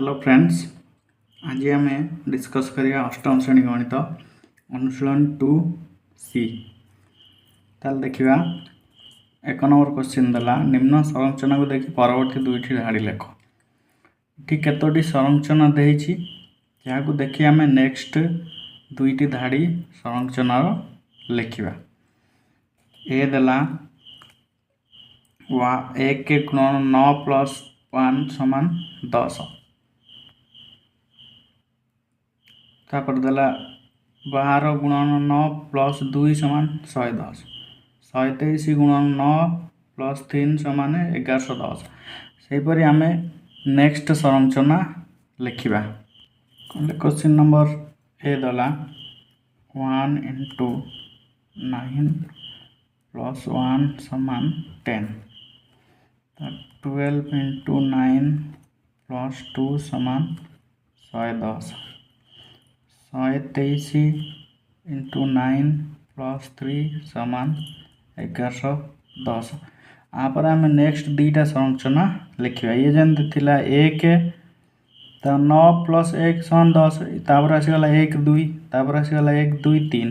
Hello friends, आज आम discuss करिया अष्टम श्रेणी गणित अनुशीलन 2C। ताल देखिबा एक नंबर क्वेश्चन देला निम्न संरचना को देखि परवर्ती दुईटी धाड़ी लेख। इठी केतोटी संरचना देहिछि याकू देखि आमे नेक्स्ट दुईटी धाड़ी संरचना लिखिबा। ए देला 1 के गुणन 9 + 1 = 10। तापर देला 12 गुणन 9 + 2 = 110। 123 गुणन 9 + 3 = 1110। सेहीपरि आमे नेक्स्ट संरचना लिखिबा। क्वेश्चन नंबर ए देला 1 × 9 + 1 = 10। 12 × 9 + 2 = 110। 123 × 9 + 3 = 1110। आपर आम नेक्स्ट दुईटा संरचना लिखा। ये जमी थिला 1 तो 9 + 1 = 10। तापर आसीगला 1 2 तापर आसीगला 1 2 3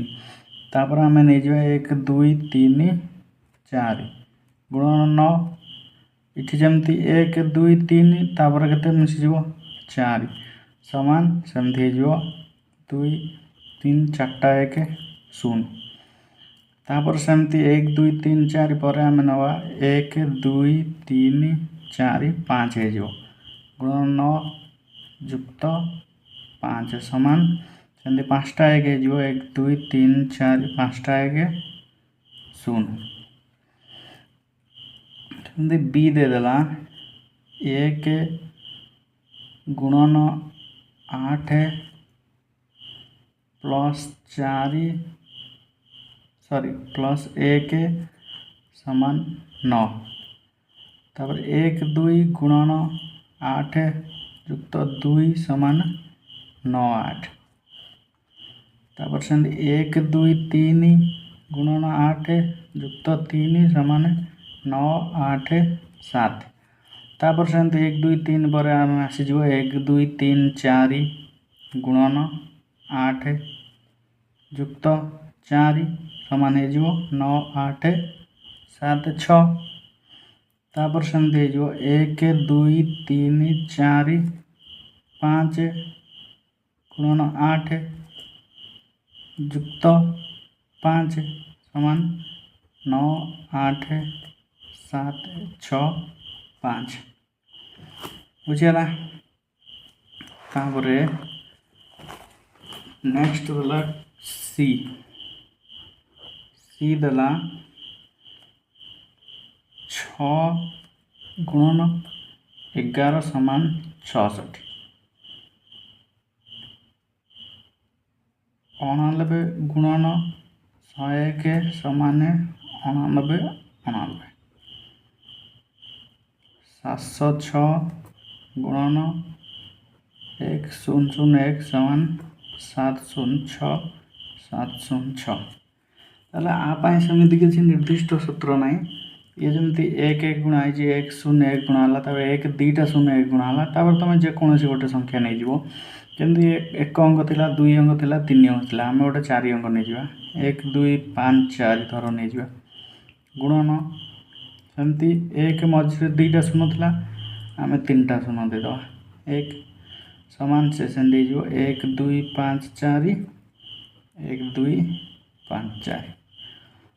तापर आम नहीं 1 2 3 4 गुणन 9 इठी जमती 1 2 3 तापर केते मिसिजिवो 4 समान सेमती हो 2 3 4 1 0। तापर सेमती 1 2 3 4 पर आम नवा 1 2 3 4 5 हो गुणन 9 युक्त 5 समान सेमती 5टा 1 हो 1 2 3 4 5टा 1 0। बी दे देला 1 गुणन 8 + 4 + 1 = 9। तापर 1 2 गुणन 8 युक्त 2 = 9 8। तापर से 1 2 3 गुणन 8 युक्त 3 = 9 8 7। तापर से 1 2 3 पर आम आसीज 1 2 3 4 गुणन 8 युक्त 4 समान हो 9 8 7 6। तापर से 1 2 3 4 5 गुणन 8 युक्त 5 समान 9 8 7 6 5 बुझीगला। तापरे नेक्स्ट देला सी देला 6 गुणन 11 = 66। 99 गुणन 101 = 99 99। 706 गुणन 1001 = 706 706। ताला आपाई समिति किसी निर्दिष्ट सूत्र ना। ये जमती 1 1 गुणा 1 0 1 गुणा तब 1 2टा 0 1 गुणा तुम जेकोसी गोटे संख्या नहीं जीवो जमी 1 अंक थिला 2 अंक थिला 3 अंक थिला आम गोटे 4 अंक नहीं जावा 1 2 5 4 थर नहीं जावा गुणन सेमती 1 मझे 2टा 0 थिला आम 3टा 0 देदेवा 1 समान से 1 2 5 4 1 2 5 4।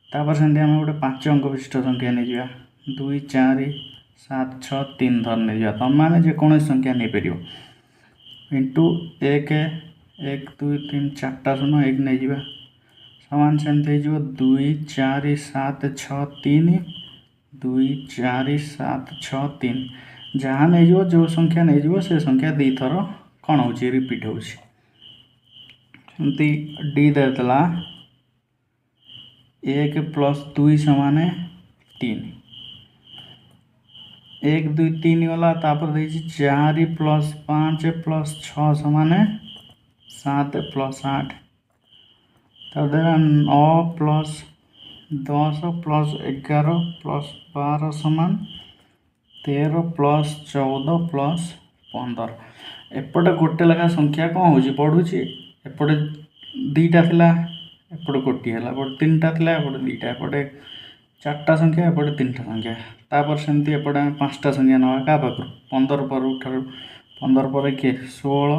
तापर से आम गोटे 5 अंक विशिष्ट संख्या नहीं जावा 2 4 7 6 3 थर नहीं जावा तुम मैंने जेकोसी संख्या नहीं पार इंटू 1 1 2 3 4टा 0 1 नहीं जावा समान सेमती हो 2 4 7 6 3 2 4 7 6 3 जहाँ नहीं जो जो संख्या नहीं जो से संख्या 2 थर कौन हो रिपीट होती डी दे देला 1 + 2 = 3 1 2 3 गला तापर 4 + 5 + 6 = 7 + 8। तब 9 + 10 + 11 + 12 = 13 + 14 + 15। एपटे गोटे लेखा संख्या कौन हो बढ़ुची एपटे दीटा थिला एपटे गोटे है एपटे तीन टा थिला एपटे दीटा एपटे चार्टा संख्या एपटे तीन टा संख्या तापर सेमती एपटे आम पाँचटा संख्या नवा क्या पाखु 15 पर 15 पर किए 16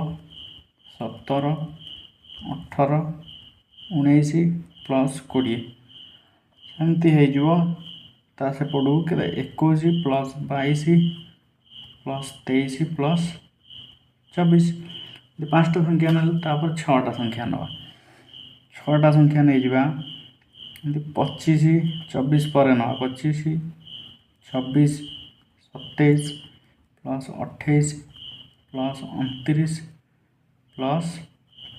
17 18 19 प्लस 20 एमती हो सेपटू के 21 प्लस 22 प्लस 23 प्लस 24 पाँचटा संख्या ना छटा संख्या नवा छटा संख्या नहीं जा 25 24 पर ना 25 26 27 प्लस 28 प्लस 29 प्लस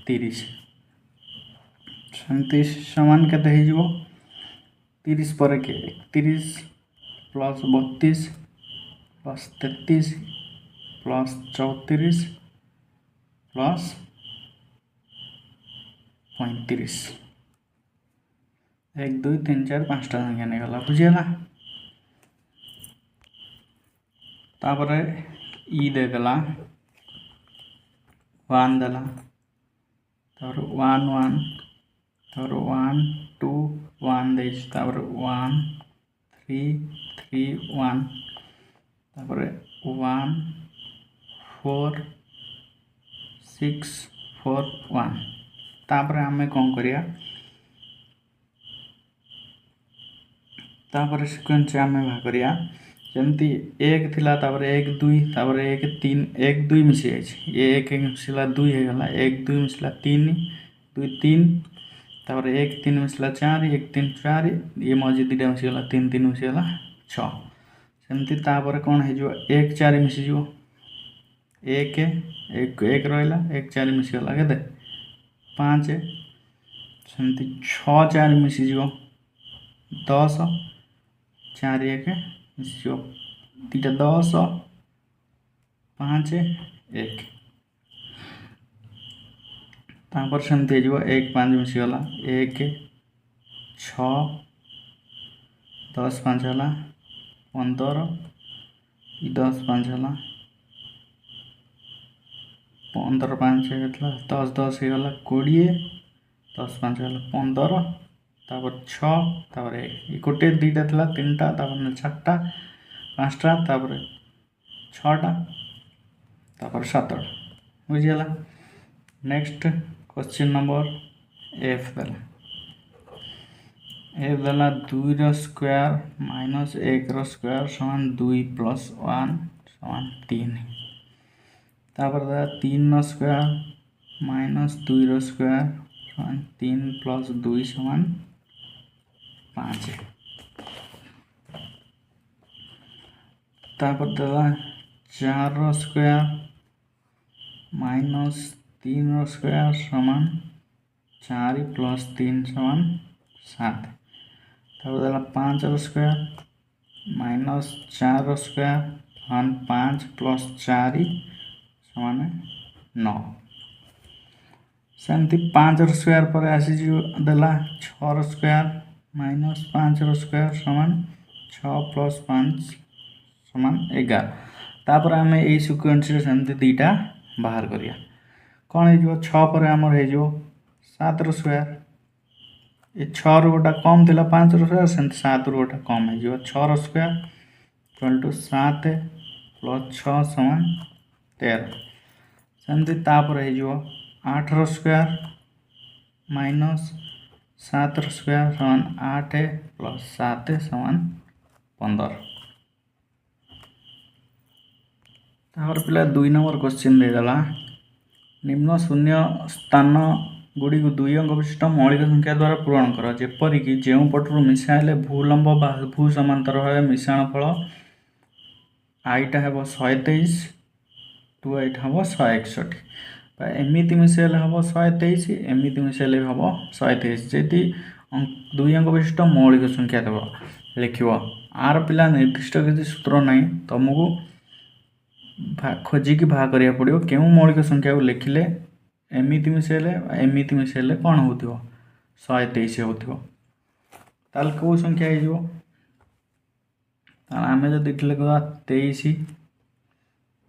30 सेमती समान के 30 पर के 31 प्लस 32 प्लस 33 प्लस 34 प्लस 35 1 2 3 4 5टा संख्या नहीं गला बुझीगला तापर ई देगला 1 देला तापर 1 1 तापर 1 2 1 देछ तापर 1 3 3 1 तापर 1 4 6 4 1 तापर आमे कौन करिया तापर सीक्वेंस आमे भा करिया जमती 1 थिला तापर 1 2 तापर 1 3 1 2 मिसी जाइए ये 1 मिसला 2 हो गला 1 2 मिसला 3 2 3 तापर 1 3 मिसला 4 1 3 4 ये मझे दुटा मिसीगला 3 3 मिसीगला 6 सेमती तापर कौन हो 1 4 मिसीज 1 1 1 रहा 1 4 मिसीगला के 5 सेमती 6 4 मिसीज 10 4 1 मिसीज दुटा 10 5 1 तापर सेमती हो 1 5 मिसीगला 1 6 10 5 है 15 10 5 है 15 5 10 10 होगा 20 10 5 है 15 तापर 6 तापर 1 गोटे दुटा था 3टा तापर 4टा 5टा तापर 6टा तापर 7टा बुझीगला नेक्स्ट क्वेश्चन नंबर एफ देला एफ देला 2 स्क्वायर माइनस 1 स्क्वायर समान 2 प्लस 1 समान 3 तापर देला 3 स्क्वायर माइनस 2 स्क्वायर समान 3 प्लस 2 समान 5 तापर देला 4 स्क्वायर माइनस 3 स्क्वायर समान 4 प्लस 3 समान 7 तापर देला 5 स्क्वायर माइनस 4 स्क्वायर समान 5 प्लस 4 समान 9 सेमती 5 स्क्वायर पर आसी देला 6 स्क्वायर माइनस 5 स्क्वायर समान 6 प्लस 5 समान 11 तापर आम यही सिक्वेन्स सेमती दुटा बाहर करिया कौन हो 6 पर आमर हो 7 स्क्वायर ये 6 रु गोटा कम थी 5 स्क्वायर सेमती 7 रु गोटा कम हो 6 स्क्वायर इक्वल टू 7 प्लस 6 समान 13 सेमती तापर हो 8 स्क्वायर माइनस 7 स्क्वायर समान 8 प्लस 7 समान 15 तापर पिला 2 नंबर क्वेश्चन देदेला निम्न शून्य स्थान गुड़ी को 2 अंक विशिष्ट मौलिक संख्या द्वारा पूरण कर जेपरिक जो पटू मिसाइले भूलंब भू समांतर भाव मिश्रण फल आईटा हे 123 टू आईट हम 161 एमती मिसेल हम 123 एमती मिसेल हम 123 जी 2 अंक विशिष्ट मौलिक संख्या देव लिख आर पिला निर्दिष्ट किसी सूत्र ना तुमको खोजिकी बाहर करा पड़ो क्यों मौलिक संख्या को लिखिले एमती मिसेले कौन हो 123 हो कौ संख्या हो आम जब लिखा 23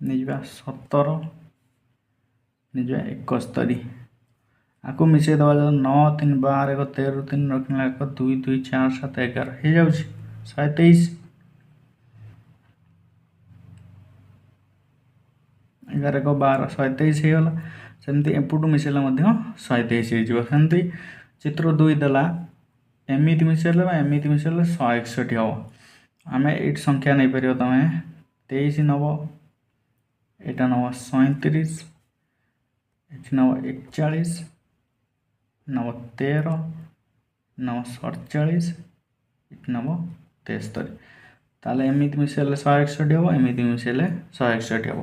नहीं 17 निजे 71 आपको मिसई दबा जो 9 3 12 1 13 3 रखने 1 2 2 4 7 11 हो जाऊँ 123 11 1 12 123 होगला सेमती एपटू मिसेला 123 होमती चित्र 2 देला एमती मिसेले एमती मिसेले 161 हम आम ये संख्या नहीं पार तुम 23 नब यहाँ नब 37 ये नब 41 नब 13 नब 47 ये नब 73 ताले एमती मिसेले 161 हम एमती मिसेले 161 हम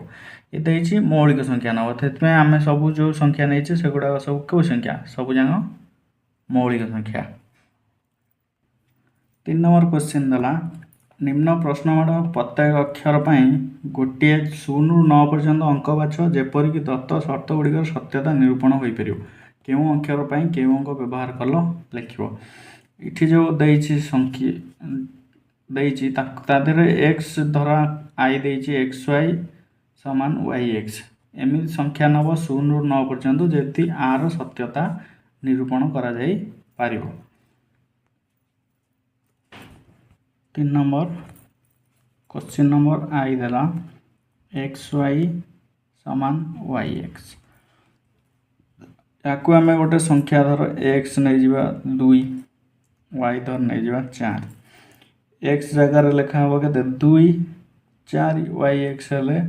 ये देती मौलिक संख्या नब से आम सब जो संख्या नहीं से गुड़ाक सब कौ संख्या सब जाक मौलिक संख्या 3 नंबर क्वेश्चन देला निम्न प्रश्नमाला प्रत्येक अक्षर पर गोटे 0 ରୁ 9 पर्यंत अंक बाछ जेपरिक दत्त शर्त गुड़िक सत्यता निरूपण हो पार क्यों अक्षर पर क्यों अंक व्यवहार कल लिख ये जो देती संख्या देर एक्स धरा आई देती एक्स वाई समान वाई एक्स एमती संख्या नब 0 ରୁ 9 पर्यंत जमी आर सत्यता निरूपण करा जाई पारिबो। 3 नंबर क्वेश्चन नंबर आई देला एक्स वाई समान वाई एक्स या आम गोटे संख्या धर एक्स नहीं जा 2 वाई धर नहीं जा 4 एक्स जगार लिखा हम के 2 4 वाई एक्स हेले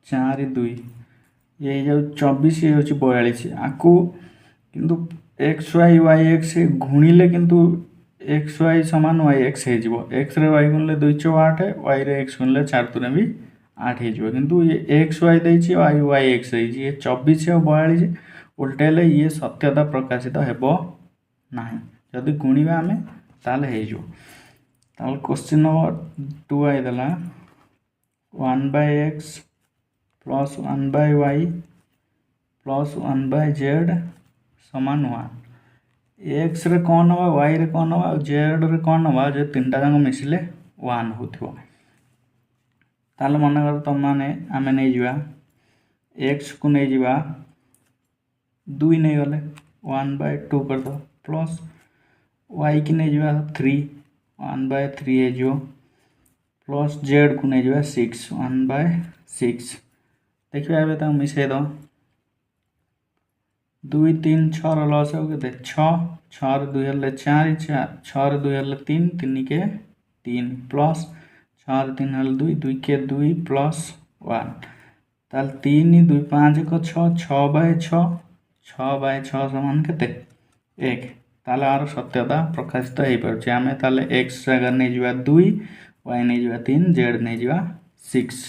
4 2 ये जाऊ 24 ये हूँ 42 आपको किंतु एक्स वाई एक्स गुणिले किंतु एक्स वाई समान वाई एक्स हो एक्स रे वाई गुणिले 2 4 8 वाई रे एक्स गुणिले 4 3 भी 8 हो किंतु ये एक्स वाई देती वाई वाई एक्स ये 24 और 42 उल्टेले ये सत्यता प्रकाशित हेबो नाही जदि गुणिबा आमे ताले हेजो ताल क्वेश्चन नंबर 2 आई देला 1/x plus 1/y plus 1/z समान 1 एक्स रे कौन नवा वाई रे कौन नवा जेड रे कौन नवा जो 3टा जाक मिसिले 1 होथिबो ताले मन कर तुम माने आमे नहीं जिवा एक्स को नहीं जिवा 2 नहीं गले 1/2 कर दो प्लस वाई की नहीं जिवा 3 1/3 है जो प्लस जेड को नहीं जिवा 6 1/6 देखिए एबे ता मिसे दो 2 3 6 लस हो के 6 6 2 हेले 4 6 2 हेले 3 3 के 3 प्लस 6 3 हेले 2 2 के 2 प्लस 1 ताल 3 2 5 को 6 6/6 6/6 समान के 1 ताले आर सत्यता प्रकाशित हो पारे आम ताले एक्स जगह नहीं जा 2 वाई नहीं जा 3 जेड नहीं जा 6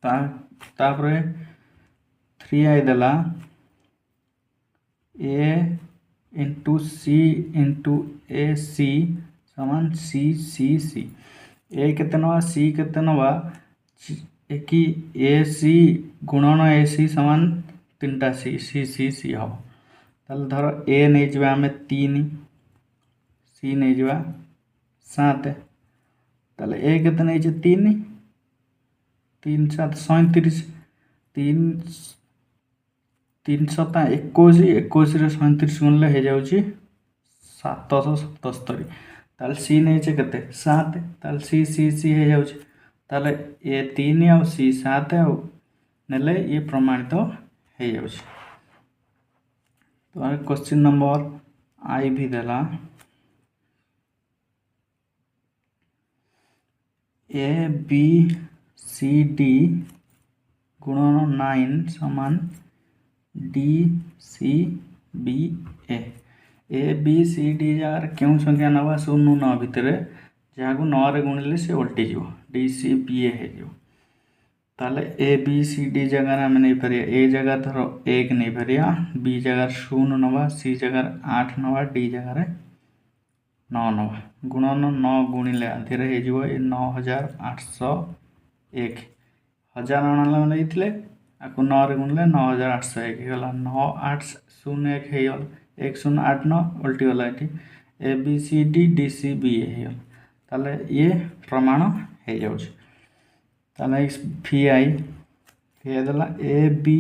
तापर 3 आई देला ए इंटू सी इंटू ए सी समान सी सी सी ए केते नवा सी केते नवा कि ए सी गुणन ए सी समान 3टा सी सी सी सी हम ताल धर ए नहीं जा आम 3 सी नहीं जा 7 ताले ए केते नहीं जा 3 3 7 37 3 3 7 21 21 रे 37 गुणले हो जाउची 777 ताल सी नहीं छे केते 7 ताल सी सी सी हो जाउची ताले ए 3 और सी 7 आ नेले ये प्रमाणित हो जाउची तो क्वेश्चन नंबर आई भी देला ए बी सी डी गुणन 9 समान D C B A B C D जगार क्यों संख्या नवा 0 ରୁ 9 भितर जहाँ को 9 रे गुणिले से उल्टी जीव डी सी बी हो ताले ए बी सी डी जगार आम नहीं पार ए जगह धर 1 नहीं पार बी जगार 0 नवा सी जगार 8 नवा डी जगार 9 नवा गुणन 9 गुणिले आधे हो 9801 हजार अणा नहीं आपको 9 रे गुणिले 9801 गला 9 8 0 1 हो 1 0 8 9 उल्टी गला ये A B C D D C B हो ताले ये प्रमाण हो जाउछ ताले फी आई देला ए बी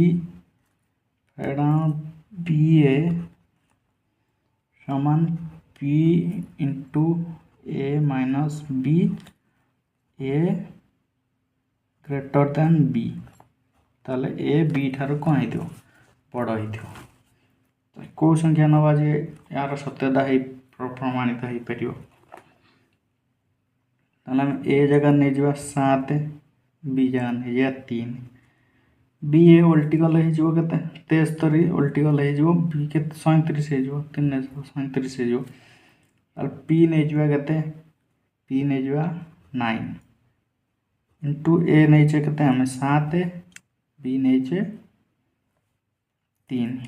ଏଇଟା बी ए समान पी इंटू ए माइनस बी ए ग्रेटर देन बी ताले ए बी ठार कौन हो बड़ हो कौ संख्या नवा जे यार सत्यता प्रमाणित हो पार ए जगह नहीं जा 7 बी जगह नहीं जा 3 बी ए उल्टी गले हो 73 उल्टी गले हो बी के 37 हो 337 हो पी नहीं जा के पी नहीं जा 9 इंटू ए नहीं चे के आम 7 बी नहीं चे 3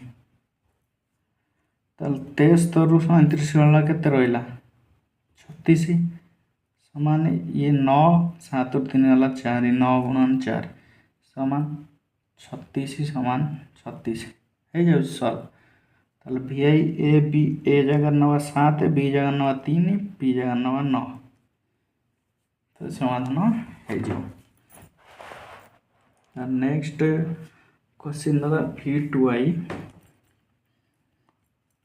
23 रु 37 गला के रहा 36 समान ये 9 7 3 गला 4 9 गुणन 4 समान 36 समान 36 है जाऊ सॉल्व ताले भी आई ए बी ए जगह नवा 7 बी जगह नवा 3 बी जगह नवा 9 तो समाधान है जाऊ नेक्स्ट क्वेश्चन दला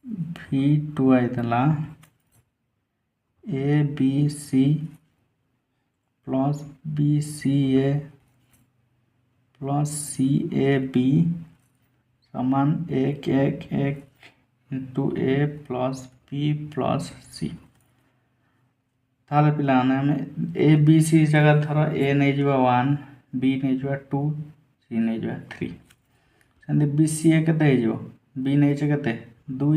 V2I दला A B C plus B C A plus C A B समान 1 1 1 into A plus B plus C ताले पिला हमें ए बी सी जगह थर ए नहीं जा 1 बी नहीं जा 2 सी नहीं जा 3 सेमती बी सी ए के बी नहीं के 2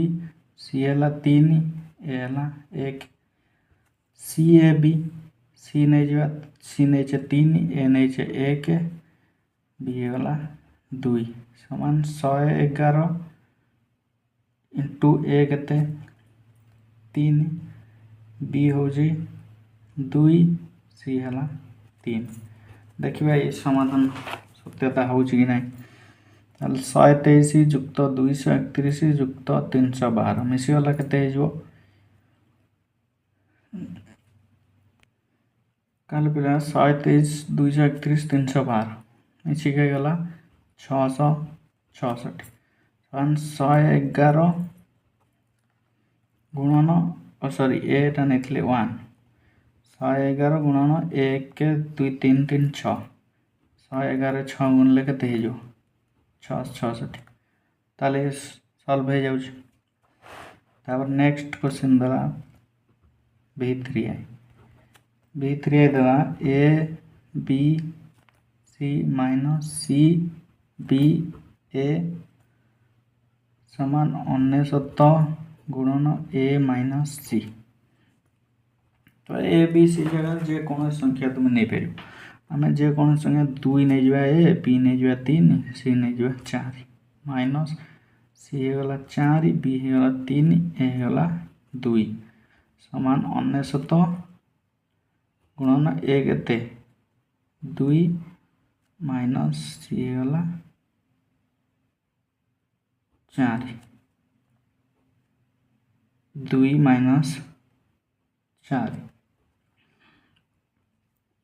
सी है 3 ए है 1 सी ए बी सी नहीं जा सी नहीं 3 ए नहीं 1 बी गला 2 समान 111 इंटू ए के 3 बी हो 2 सी है 3 देखिए ये समाधान सत्यता हो कि ना 123 जुक्त 231 जुक्त 312 मिसीगला के कल पिला 123 231 312 मिसिक गला 666 111 गुणन सॉरी एटा नहीं 1 111 गुणन 1 2 3 3 6 111 6 गुणले के 666 ताले सॉल्व हो जाऊँ नेक्स्ट क्वेश्चन दला V3I दला A B C minus C B A समान 99 गुणन ए माइनस सी तो ए बी सी जगह जेको संख्या तुम नहीं पार आम जेको संख्या 2 नहीं जा ए बी नहीं जा 3 सी नहीं जा 4 माइनस सी गला 4 बी गला 3 ए गला 2 समान 99 गुणन ए के 2 माइनस सी गला 4 2 माइनस 4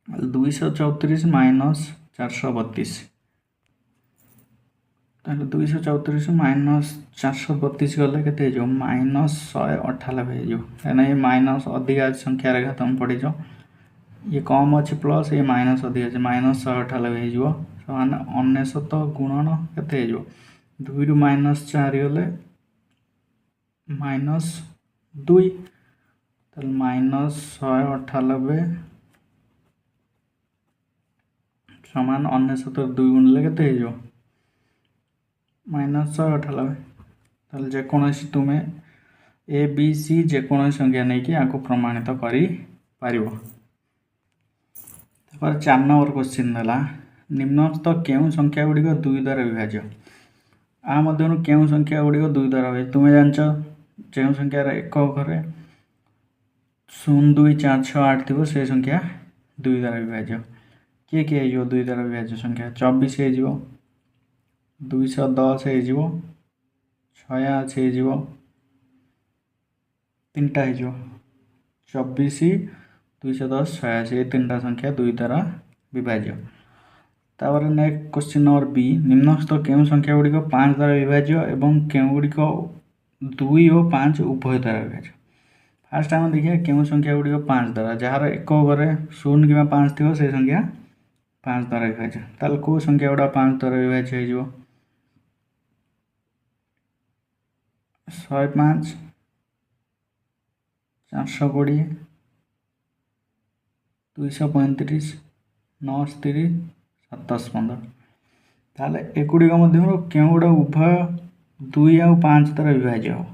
234 माइनस 432 234 माइनस 432 गले के माइनस 198 हो माइनस अधिका संख्यार घातम पड़ ये कम अच्छे प्लस ये माइनस अधिक अच्छे माइनस 198 हो समान 99 गुणन के 2 रु माइनस 4 गले माइनस 2 माइनस 198 समान 99 2 गुणले के माइनस 198 जेकोसी तुम्हें ए बी सी जेको संख्या नहीं कि आपको प्रमाणित कर 4 नंबर क्वेश्चन है निम्नलिखित केउं संख्या गुड़िक 2 द्वारा विभाज्य आ मध्यनु केउं संख्या गुड़िक 2 द्वारा विभाज्य तुम्हें जानच जो संख्या एक घरे 0 2 4 6 8 थी से संख्या 2 द्वारा विभाज्य किए किए 2 द्वारा विभाज्य संख्या 24 हो 210 हो 86 हो 3टा हो 24 210 86 ये 3टा संख्या 2 द्वारा विभाज्य तापर नेक्स्ट क्वेश्चन नंबर बी निम्नलिखित केउं संख्या गुड़िक 5 द्वारा विभाज्य एवं केउं गुड़िक 2 और 5 उभय द्वारा विभाज्य। फास्ट आम देखिए केउं संख्या गुड़िक 5 द्वारा जार एक घरे 0 कि 5 थी से संख्या 5 द्वारा विभाज्य ताल कौ संख्या गुड़ा 5 द्वारा विभाज्य हो 105 420 235 69 715 ताले एगुड़िक केउं गुड़ा उभय 2 और 5 द्वारा विभाज्य हो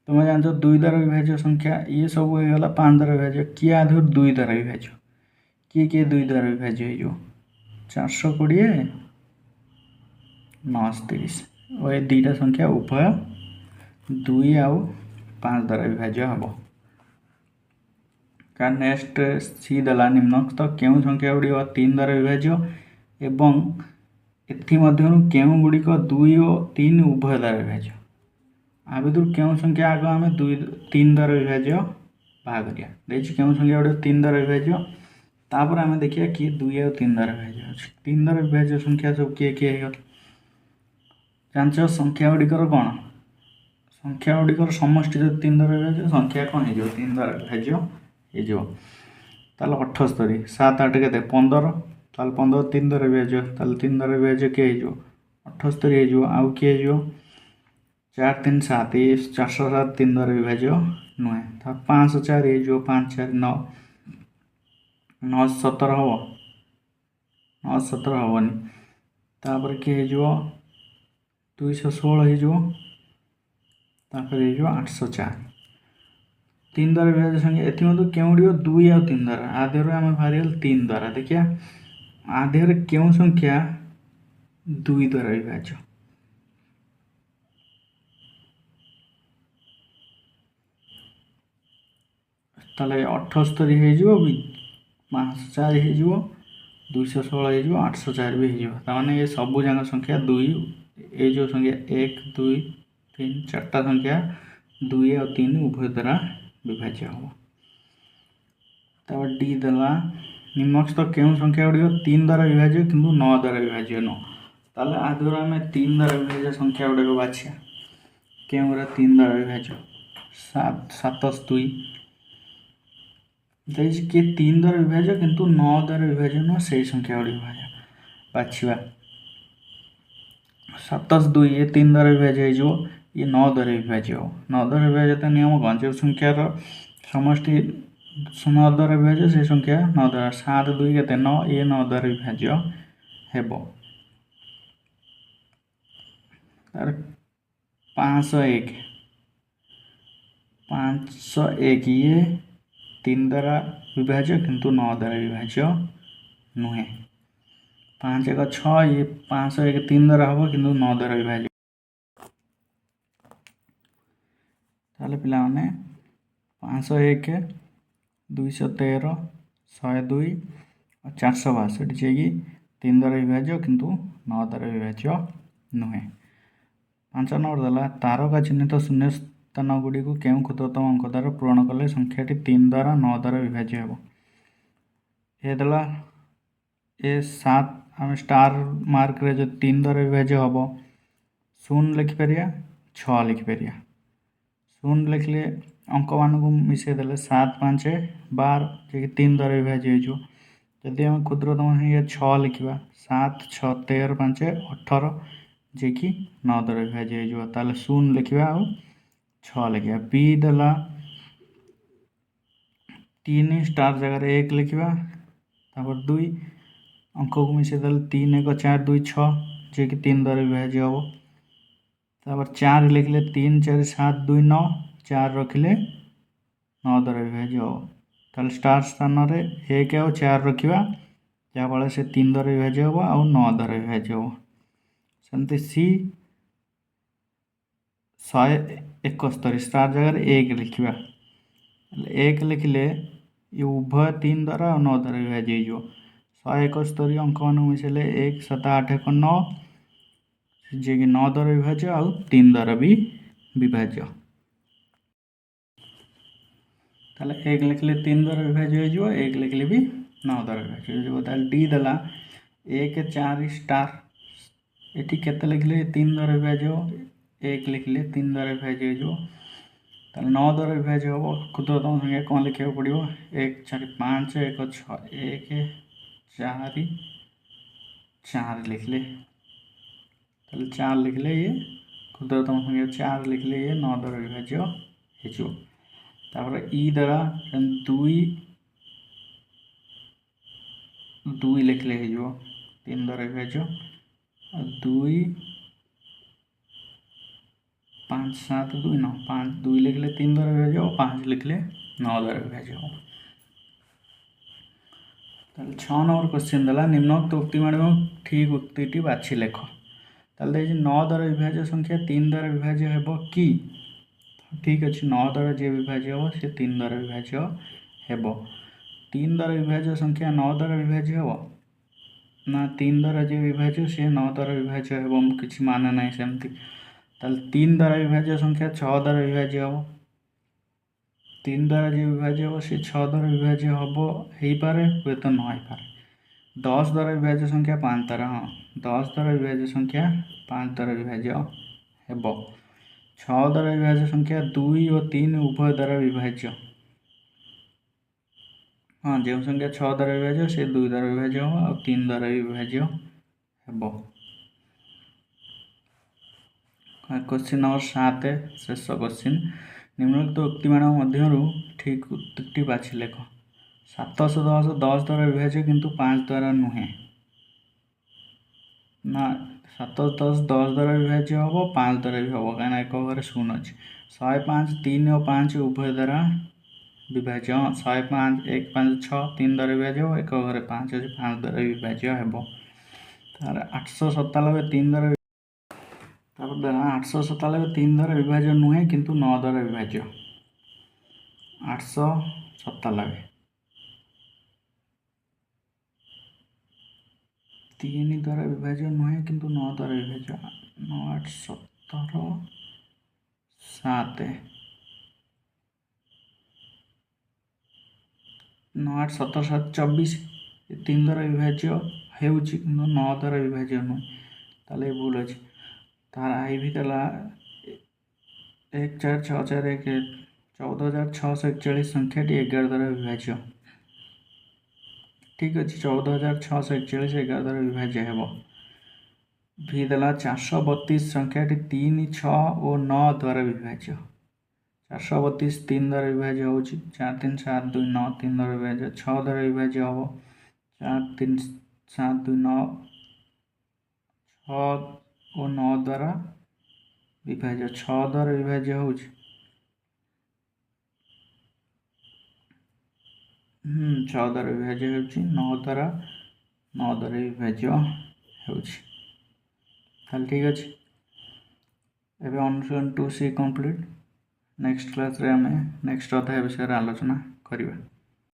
तुम जान 2 द्वारा विभाज्य संख्या ये सब होगा 5 द्वारा विभाज्य किए आधर 2 द्वारा विभाज्य किए किए 2 द्वारा विभाज्य हो 420 69 और ये दुईटा संख्या उभय 2 आउ 5 द्वारा विभाज्य हम का नेक्स्ट सी दला निम्नलिखित केउं संख्या गुड़िक 3 द्वारा विभाज्य एवं एमध्यु केउं गुड़िक 2 और 3 उभय द्वारा विभाज्य आ भितर केउं संख्या आग आम 3 द्वारा विभाज्य बाहर केउं संख्या गुड़िक 3 द्वारा विभाज्य तापर आम देखिए किए 2 और 3 द्वारा विभाज्य अच्छे 3 द्वारा विभाज्य संख्या सब किए किए जान संख्या गुड़िकर कौन संख्या गुड़िकर समष्टि जो 3 द्वारा विभाज्य संख्या कौन हो 3 द्वारा विभाज्य हो 78 7 8 के 15 ताल 15 3 द्वारा विभाज्य ताल 3 द्वारा विभाज्य किए 78 हो आउ किए 4 3 7 407 3 द्वारा विभाज्य नुहे 504 हो 5 4 9 9 17 हम 9 17 हेनी तापर किए 216 हो 804 3 द्वारा विभाज्य संख्या एमध्य केउड़िक 2 और 3 द्वारा आधे आम बाहर 3 द्वारा देखिए आधे केउं संख्या 2 द्वारा विभाज्य ताले 78 हो 504 हो 216 हो 804 भी हो ताने ये सबू जाक संख्या 2 ये जो संख्या 1 2 3 4टा संख्या 2 और 3 उभय द्वारा विभाज्य हम तापर डी दला निम्नलिखित केउं संख्या गुड़िक 3 द्वारा विभाज्य किंतु 9 द्वारा विभाज्य न ताले आधर आम 3 द्वारा विभाज्य संख्या गुड़िक बाछिया केउं 3 द्वारा विभाज्य 7 किए 3 द्वारा विभाज्य किंतु 9 द्वारा विभाज्य नुह से संख्या गुड़िक बाछा 7 ये 3 द्वारा विभाज्य हो ये 9 द्वारा विभाज्य हो 9 द्वारा विभाज्य नियम कौन जो संख्यार समष्टि 9 द्वारा विभाज्य से संख्या 9 द्वारा 7 2 के 9 ये 9 द्वारा विभाज्य हेब तार 501 ये 3 द्वारा विभाज्य किंतु 9 द्वारा विभाज्य नुहे 5 1 6 ये 501 3 द्वारा हम किंतु 9 द्वारा विभाज्य ताले पिला माने 501 213 102 और 462 जे कि 3 द्वारा विभाज्य किंतु 9 द्वारा विभाज्य नुहे 5 नंबर दला तारका चिन्हित शून्य स्थान गुड़ी को केउं क्षुद्रतम अंक द्वारा पूरण कले संख्याटी 3 द्वारा 9 द्वारा विभाज्य हेब ये दला ए 7 आम स्टार मार्क रे जो 3 द्वारा विभाज्य हम 0 लिखिपर 6 लिखिपर 0 लिखले अंक मान को मिसेदेले 7 5 12 जे 3 द्वारा विभाज्य हो जदि आम क्षुद्रतम संख्या 6 लिखा 7 6 13 5 18 जे कि 9 द्वारा विभाज्य हो 0 लिखा आ 6 लिखा बी दला 3 स्टार जगह 1 लिखा तापर 2 अंक को मिसेदेले 3 1 4 2 6 जे कि 3 द्वारा विभाज्य हम तापर 4 लिखले 3 4 7 2 9 4 रखिले 9 द्वारा विभाज्य हम ताल स्टार स्थान में 1 और 4 रखा जहाँफल से 3 द्वारा विभाज्य हम आ 9 द्वारा विभाज्य हम सेमती सी 171 स्टार जगह 1 लिखा 1 लिखले ये उभय 3 द्वारा और 9 द्वारा विभाज्य हो 171 अंक मान मिसेले 1 7 8 1 9 जे कि 9 द्वारा विभाज्य आ 3 द्वारा भी विभाज्य ताले 1 लिखले 3 द्वारा विभाज्य हो 1 लिखले भी 9 द्वारा विभाज्य हो डी दला एक 4 स्टार एटी केते लिखले 3 द्वारा विभाज्य हो 1 लिखले 3 द्वारा विभाज्य हो 9 द्वारा विभाज्य हो क्षुद्रतम संख्या कौन लिखा पड़ो 1 4 5 1 6 1 4 4 लिखले 4 लिखले ये क्षुद्रतम संख्या 4 लिखले ये 9 द्वारा विभाज्य हो तापर ई द्वारा 2 लिखले हो 3 द्वारा विभाज्य 2 5 7 2 9 5 2 लिखले 3 द्वारा विभाज्य हो 5 लिखले 9 द्वारा विभाज्य हो 6 नंबर क्वेश्चन देला निम्नोक्त उक्ति में ठीक उक्ति बाछि लेख 9 द्वारा विभाज्य संख्या 3 द्वारा विभाज्य हेबो कि ठीक अच्छे 9 द्वारा जे विभाज्य हो से 3 द्वारा विभाज्य हेबो 3 द्वारा विभाज्य संख्या 9 द्वारा विभाज्य हेबो ना 3 द्वारा जे विभाज्य से 9 द्वारा विभाज्य हेबो किछि माने नै सेमति 3 द्वारा विभाज्य संख्या 6 द्वारा विभाज्य हेबो 3 द्वारा जे विभाज्य हो से 6 द्वारा विभाज्य हेबो हेई पारे हुए तो न हेई पारे 10 द्वारा विभाज्य संख्या 5 द्वारा हाँ 10 द्वारा विभाज्य संख्या 5 द्वारा विभाज्य हेबो 6 द्वारा विभाज्य संख्या 2 और 3 उभय द्वारा विभाज्य हाँ जो संख्या 6 द्वारा विभाज्य से 2 द्वारा विभाज्य हो और 3 द्वारा विभाज्य हेबो क्वेश्चन नंबर 7 शेष क्वेश्चन निम्नलिखित उक्ति मध्यरु ठीक उत्तरटी बाछि लेख 710 10 द्वारा विभाज्य किंतु 5 द्वारा नुहे ना 710 10 द्वारा विभाज्य हम 5 द्वारा भी हम कहीं एक घरे 0 अच्छे 105 3 और 5 उभय द्वारा विभाज्य 105 1 5 6 3 द्वारा विभाज्य एक घरे 5 अच्छे 5 द्वारा विभाज्य हेब तार 897 3 द्वारा 897 3 द्वारा विभाज्य नुहे किंतु 9 द्वारा विभाज्य 897 3 द्वारा विभाज्य नुहे किंतु 9 द्वारा विभाज्य 9 8 17 7 9 8 17 7 24 3 द्वारा विभाज्य हो 9 द्वारा विभाज्य नुहे ताले भूल अच्छे तार आई भी देला 1 4 6 4 1 14,641 संख्याटी 11 द्वारा विभाज्य ठीक अच्छे 14,641 11 द्वारा विभाज्य हेब भी देला 432 संख्याटी 3 6 और 9 द्वारा विभाज्य 432 3 द्वारा विभाज्य हो 4 3 7 2 9 3 द्वारा विभाज्य 6 द्वारा विभाज्य हम 4 3 7 2 9 6 और 9 द्वारा विभाज्य 6 द्वारा विभाज्य हो 6 द्वारा विभाज्य हो 9 द्वारा विभाज्य हो ठीक अच्छे एवं अनुशीलन 2C कंप्लीट नेक्स्ट क्लास रे आम नेक्स्ट अध्याय विषय आलोचना करिबा।